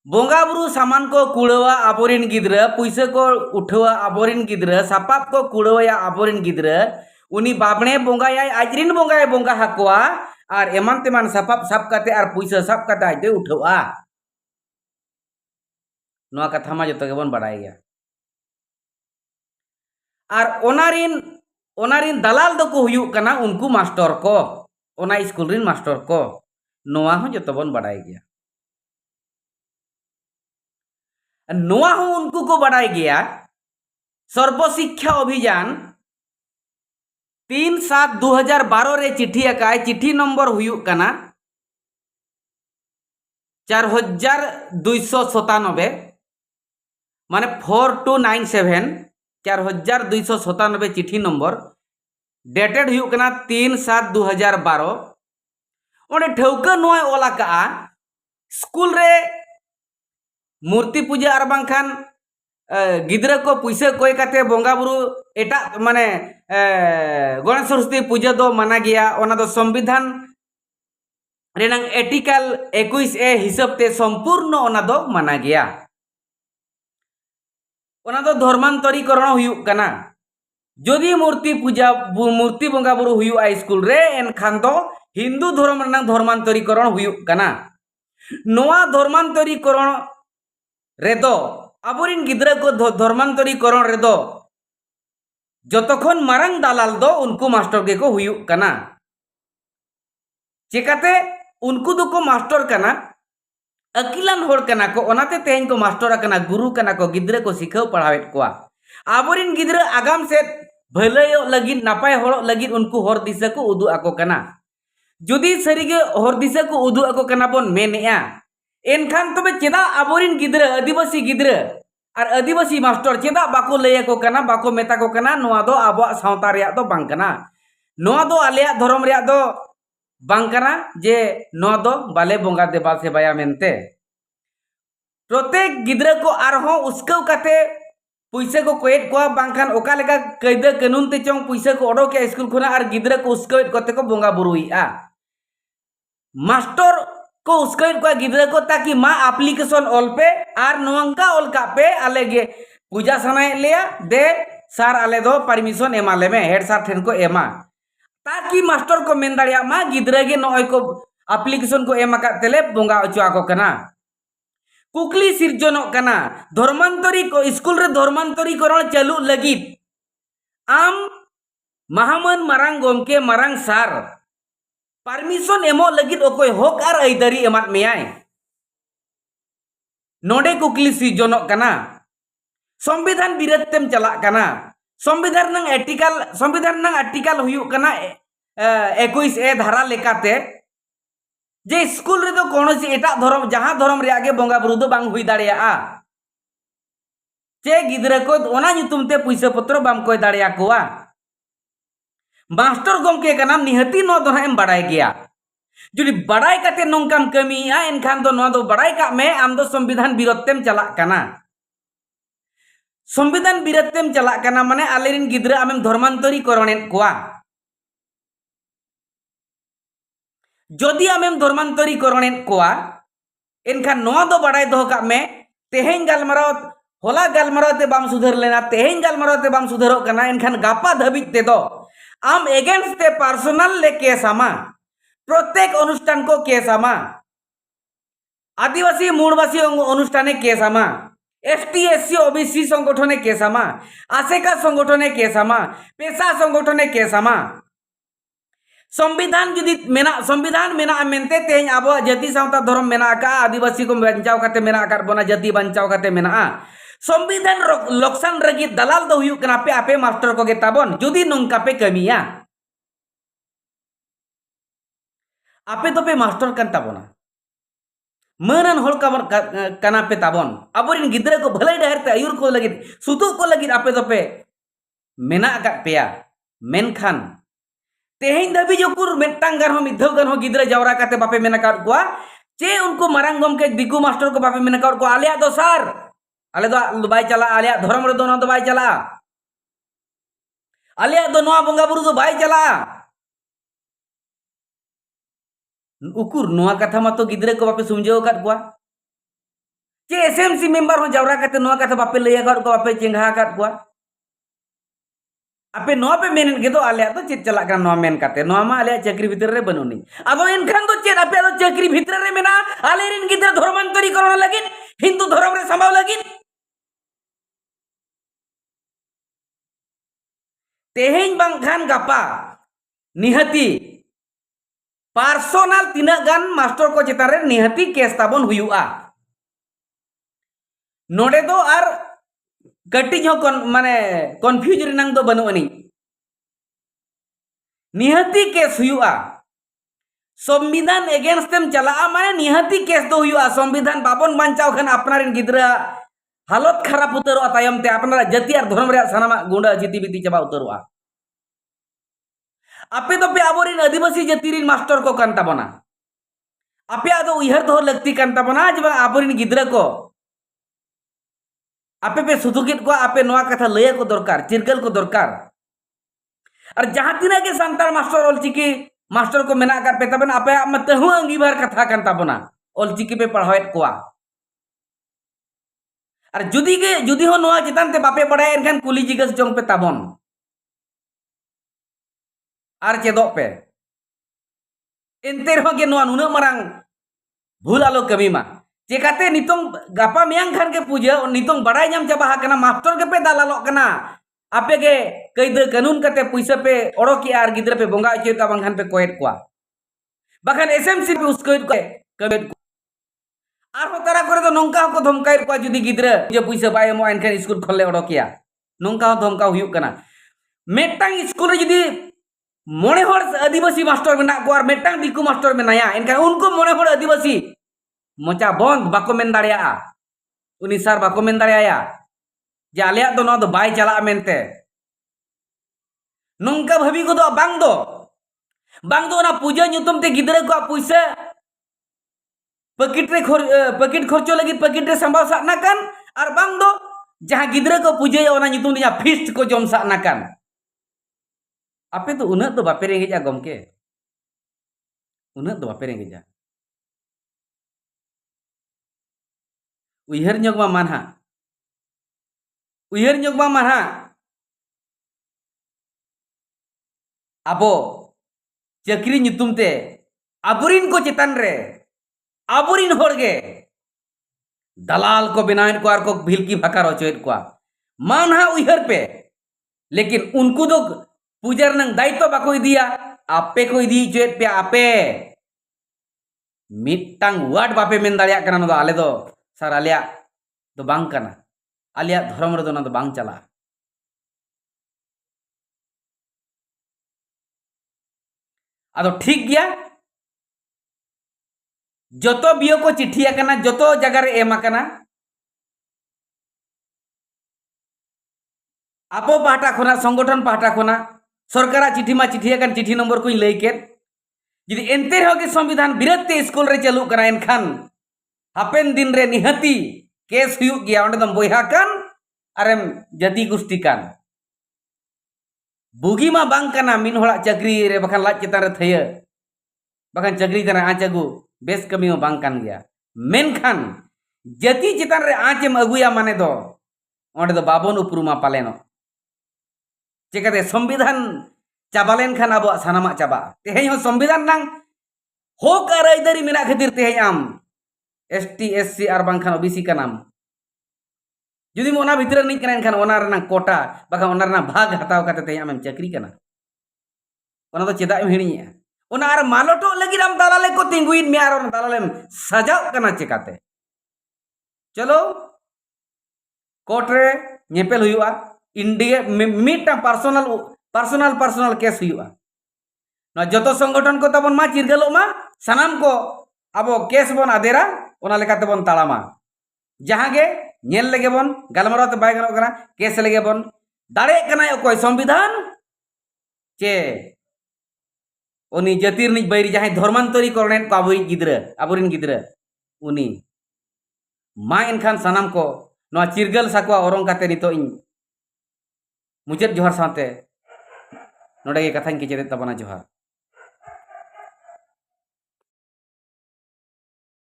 बोंगा बुरु सामान को कुड़वा आबोरिन गिद्रा पुइसे को उठवा आबोरिन गिद्रा सापाप को कुड़वा आबोरिन गिद्रा उनी बाबणे बोंगाया आजरिन बोंगाय बोंगा हाकोआ और एमान तेमान सापाप साप काते और पुइसे साप काते आजते उठवा नोआ कथा मा जतो गेबन बाडाय गया और ओनारिन दलाल दो को हुयुक कना उनको मास्टर को ओना स्कूल रिन मास्टर को नोआ हो जतो बन बाडाय गया नोआ हो उनको को बाडाय गया सर्वशिक्षा अभियान 3/7/2012 रे चिट्ठी अकाय चिट्ठी नंबर हुयुक कना 4297 माने 4297 4297 चिट्ठी नंबर डेटेड हुयुक कना 3/7/2012 ओने ठौका नोय ओला का स्कूल रे मूर्ति पूजा और बांखान गिद्रा को पैसे कोई काते बोंगा बुरु एटा माने गणेश सरस्वती पूजा दो माना गया ओना दो संविधान रेनांग आर्टिकल 21A हिसाब ते संपूर्ण ओना दो माना गया ओना दो धर्मांतरीकरण हुयुक कना जदि मूर्ति पूजा मूर्ति बोंगा बुरु हुयुआ स्कूल रे एनखान दो हिंदू धर्म रेनांग धर्मांतरीकरण हुयुक कना नोआ धर्मांतरीकरण रेदो आबोरिन गिद्रा को धर्मांतरीकरण रेदो जतखन मारंग दालाल दो उनको मास्टर के को हुयुक कना चिकाते उनको दो को मास्टर कना अकिलान होड़ कना को ओनाते तेहन को मास्टर कना गुरु कना को गिद्रा को सिखाव पढ़ावेत कोआ आबोरिन गिद्रा आगाम से भलयो लगिन नापाय होड़ लगिन उनको हर दिशा को उदु आको कना जुदी सरीगे हर दिशा को उदु आको कना बोन मेनेआ एनखान तबे चेदा आबोरिन गिद्रा आदिवासी गिद्रा और आदिवासी मास्टर चेदा बाको लय को कना बाको मेता को कना नोआ दो आबो सावता रेया दो बांग कना नोआ दो आलेया धर्म रेया दो बांग कना जे नोआ दो बाले बोंगा देबा से बाया मेनते प्रत्येक गिद्रा को आरहो उसको काते पैसे को कोएट को बांखान ओका लेका कायदा कानून ते चोंग पैसे को ओडो के स्कूल खुना और गिद्रा को उसको कते को बोंगा बुरुईआ मास्टर को उसको गिद्रा को ताकि मा एप्लीकेशन ऑल पे और नोंका ऑल का पे आले गे पूजा सनाय लिया दे सार आले दो परमिशन एमा ले में हेड सर ठेन को एमा ताकि मास्टर को मेन दाड़िया मा गिद्रा गे नोय को एप्लीकेशन को एमा का तेले बोंगा अचुआ को कना कुकली सिरजनो कना धर्मांतरी को स्कूल रे धर्मांतरीकरण चालू लगित आम महामन मारांग गोमके मारांग सार परमिशन एमो लगित ओकोय हक और आइदारी एमात मेयाय नोडे कुकली सिरजनो कना संविधान विरोधतेम चला कना संविधान नंग आर्टिकल हुयुक कना 21A धारा लेकाते जे स्कूल रे दो कोनोसी एटा धर्म जहां धर्म रे आगे बोंगा बुरु दो बांग हुई दाड़िया चे गिद्रा को ओना नुतुम ते पैसा पत्र बाम कोय दाड़िया कोआ मास्टर गोमके का नाम निहती नो दो एम बड़ाय गया जुदी बड़ाय काते नोंकाम कमिया एनखान दो नो दो बड़ाय का में आम दो संविधान विरोधतेम चला कना संविधान विरोधतेम चला कना माने आलेरिन गिद्रा आमेम धर्मांतरीकरणेन कोआ जदि आमेम धर्मांतरीकरणेन कोआ एनखान नो दो बड़ाय दो का में तेहेन गालमाराव होला गालमाराव ते बाम सुधर लेना तेहेन गालमाराव ते बाम सुधरो कना एनखान गापा धबित ते दो आम एगेंस्ट ते पर्सनल ले केस आमा प्रत्येक अनुष्ठान को केस आमा आदिवासी मूलवासी अनुष्ठाने केस आमा एसटी एससी ओबीसी संगठने केस आमा आसेका संगठने केस आमा पेशा संगठने केस आमा संविधान जुदी मेना संविधान मेना मेनते तेज आबो जाति सावता धर्म मेना का आदिवासी को बचाव करते मेना कर बोना जाति बचाव करते मेना संविधान लोकसान रगी दलाल दो हुयुक कना पे आपे मास्टर को गेताबन जुदी नोंका पे कमिया आपे तो पे मास्टर कन ताबोना मनन होल कना पे ताबन अबोरिन गिद्रा को भलाई डहर ते आयुर को लगित सुतु को लगित आपे तो पे मेना का पेया मेनखान तेहेन दबी जोकुर मेटांग गान हो मिधव गान हो गिद्रा जावरा काते बापे मेना कर कोआ चे उनको मारांग गम के दिगु मास्टर को बापे मेना कर को आलिया दो सर आले दो बाय चला आलिया धर्म रे दो न दो बाय चला आलिया दो नोआ बोंगा बुरु दो बाय चला उकुर नोआ कथा मा तो गिद्रा को बापे समझाव काट कोआ एसएमसी मेंबर हो जावरा कते नोआ कथा बापे लैया कर को बापे चेंगा कर को आपे नोआ पे मेन के तो आले तो चेत चला कर नोआ मेन कते नोआ मा आले चक्री भीतर रे बनुनी अदो एनखान तो चेत आपे तो चक्री भीतर रे मेना आले रिन गिद्रा धर्मांतरी करण लगिन हिंदू धर्म रे संभाव लगिन तेहेन बांखान गापा निहती पर्सनल तीना गान मास्टर को चेतान रे निहती केस ताबन हुयुआ नोडे दो आर कटिज हो माने कन्फ्यूज रिनांग दो बनुअनी निहती केस हुयुआ संविधान एगेंस्ट तेम चला माने निहती केस दो हुयुआ संविधान बाबन बांचाव खान अपनारिन गिद्रा हालत खराब उतरवा तायम ते अपना जाति आर धर्म रे सानामा गुंडा जिति बिति चबा उतरवा आपे तो पे आबोरिन आदिवासी जाति रिन मास्टर को कान ताबना आपे आदो उयहर दो लगती कान ताबना जब आबोरिन गिद्रा को आपे पे सुदुकित को आपे नोआ कथा लय को दरकार चिरकल को दरकार और जहां तिना के संताल मास्टर ऑलचिकी मास्टर को मेना कर पे तबन आपे मत हूं अंगीभार कथा कान ताबना ऑलचिकी पे पढ़ावेत कोआ और जुदी हो नोआ चितान ते बापे पढ़ाए एनखान कुली जिगस जोंग पे ताबन आर चेदो पे एनते रहो के नोआ नुना मरांग भूल आलो कमी मा चेकाते नितोंग गापा मियांग खान के पूजा नितोंग बड़ाई नाम चाबा कना मास्टर के पे दालालो कना आपे के कई दे कानून कते पैसा पे ओड़ो की आर गिद्रा पे बोंगा चेता बांखान पे कोएट कोआ बाखान एसएमसी पे उसको कमेट आर हो तारा करे तो नोंका को धमकाई को जुदी गिद्रा जे पैसा बाय मो एनखान स्कूल खोले ओड़ो किया नोंका धमका हुयुक कना मेटांग स्कूल रे जुदी मोने होड़ आदिवासी मास्टर मेना को और मेटांग दिकु मास्टर मेनाया एनखान उनको मोने होड़ आदिवासी मोचा बंद बाको मेन दाड़िया उनी सार बाको मेन दाड़िया जे आलिया दो नो दो बाय चला मेनते नोंका भाभी को दो बांग दो ना पूजा ᱧᱩᱛᱩᱢ ते गिद्रा को पैसा पकिट खर्चो लगी पकिट रे संभाव साना कान और बांग दो जहां गिद्रा को पूजा ओना ᱧᱩᱛᱩᱢ दिया फीस्ट को जम साना कान आपे तो उन्हें तो बापे रेंगेजा गमके उन्हें तो बापे रेंगेजा उयहर ᱧᱚᱜ मा मानहा अबो चक्री ᱧᱩᱛᱩᱢ ते आबुरिन को चेतान रे आबुरिन होड़गे दलाल को बनाएन को आर को भिलकी भकार होचोएत को मानहा उयहर पे लेकिन उनको तो पूजार नंग दायित्व बाको इदिया आपे को इदी चोएत पे आपे मिट्टांग वार्ड बापे मेन दाड़िया कना नो आले दो सर आलिया तो बांग कना आलिया धर्म रे दो ना तो बांग चला आदो ठीक गया जतो बियो को चिट्ठिया कना जतो जगह रे एमा कना आपो पाहटा खोना संगठन पाहटा खोना सरकारा चिट्ठी मा चिट्ठिया कन चिट्ठी नंबर को लई के जदि एनते रहो के संविधान विरोध ते स्कूल रे चालू कना एनखान हापेन दिन रे निहती केस हुयु गया ओंडे दम बोयहा कान अरेम जाति गोष्ठी कान बुगी मा बांग कना मिन होड़ा चक्री रे बखान लाज चेतान रे थय बखान चक्री तना आचगु बेस कमी मा बांग कान गया मेनखान जाति चेतान रे आचेम अगुया माने दो ओंडे दो बाबन उपरुमा पालेनो चेकाते संविधान चाबालेन खान अब सानामा चाबा तेहें हो संविधान नांग होक आर आइदारी मेना खातिर तेहें आम एसटी एससी आर बांखान ओबीसी का नाम जुदी मोना भितर नहीं कना एनखान ओना रना कोटा बाखा ओना रना भाग हताव काते तेहें आम चक्री कना ओना तो चेदा एम हिणिया ओना आर मालोटो लगी आम दालाले को तिंगुइन मे आर ओना दालालेम सजाव कना चेकाते चलो कोर्ट रे नेपेल हुआ इंडिया मिटा पर्सनल केस हुआ जतो संगठन को तबन मा चिरगलो मा सनाम को अब केस बन आदेरा ओना लेकाते बन ताड़ामा जहां गे नेल लेगे बन गलमाराव ते बाय गनो कना केस लेगे बन दाड़े कना कोई संविधान चे उनी जातिर निज बैरी जहां धर्मांतरी करनेन को आबुरिन गिद्रा उनी मा एनखान सनाम को नोआ चिरगल साकवा ओरंग काते नितो इन मुचेद जोहार साथे नोडे के कथाñ के चेदे तबना जोहार।